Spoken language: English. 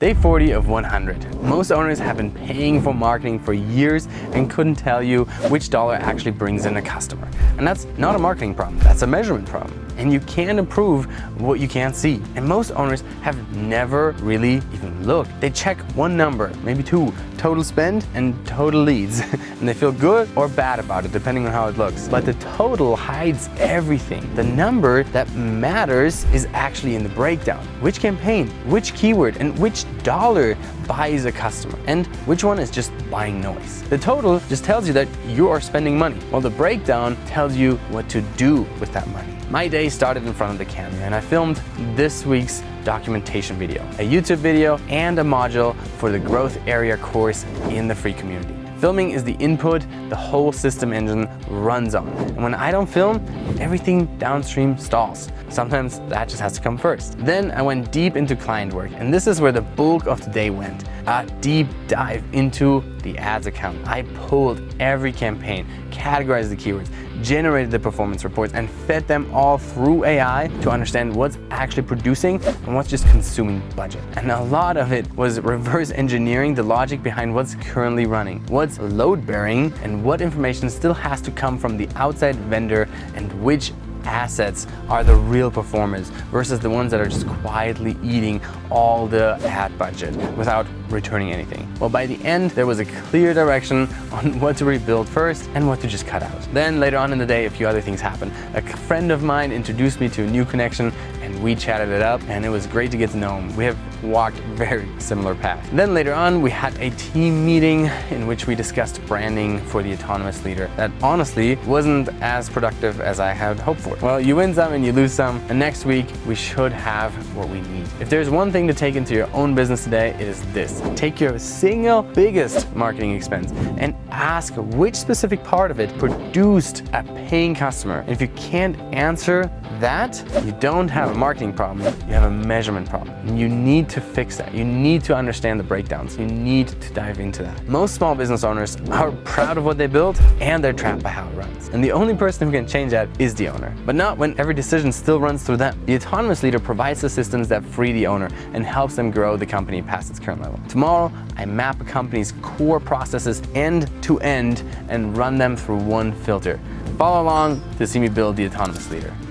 Day 40 of 100. Most owners have been paying for marketing for years and couldn't tell you which dollar actually brings in a customer. And that's not a marketing problem, that's a measurement problem. And you can't improve what you can't see. And most owners have never really even looked. They check one number, maybe two, total spend and total leads. And they feel good or bad about it, depending on how it looks. But the total hides everything. The number that matters is actually in the breakdown. Which campaign, which keyword, and which dollar buys a customer, and which one is just buying noise. The total just tells you that you are spending money, while the breakdown tells you what to do with that money. My day started in front of the camera and I filmed this week's documentation video, a YouTube video, and a module for the growth area course in the free community. Filming is the input the whole system engine runs on. And when I don't film, everything downstream stalls. Sometimes that just has to come first. Then I went deep into client work, and this is where the bulk of the day went. A deep dive into the ads account. I pulled every campaign, categorized the keywords, generated the performance reports, and fed them all through AI to understand what's actually producing and what's just consuming budget. And a lot of it was reverse engineering the logic behind what's currently running, what's load bearing, and what information still has to come from the outside vendor, and which assets are the real performers versus the ones that are just quietly eating all the ad budget without returning anything. Well, by the end, there was a clear direction on what to rebuild first and what to just cut out. Then later on in the day, a few other things happened. A friend of mine introduced me to a new connection and we chatted it up, and it was great to get to know him. We have walked very similar paths. Then later on, we had a team meeting in which we discussed branding for the autonomous leader that honestly wasn't as productive as I had hoped for. Well, you win some and you lose some, and next week we should have what we need. If there's one thing to take into your own business today, it is this. Take your single biggest marketing expense and ask which specific part of it produced a paying customer. And if you can't answer that, you don't have a marketing problem, you have a measurement problem. And you need to fix that. You need to understand the breakdowns. You need to dive into that. Most small business owners are proud of what they built, and they're trapped by how it runs. And the only person who can change that is the owner. But not when every decision still runs through them. The autonomous leader provides the systems that free the owner and helps them grow the company past its current level. Tomorrow, I map a company's core processes end to end and run them through one filter. Follow along to see me build the autonomous leader.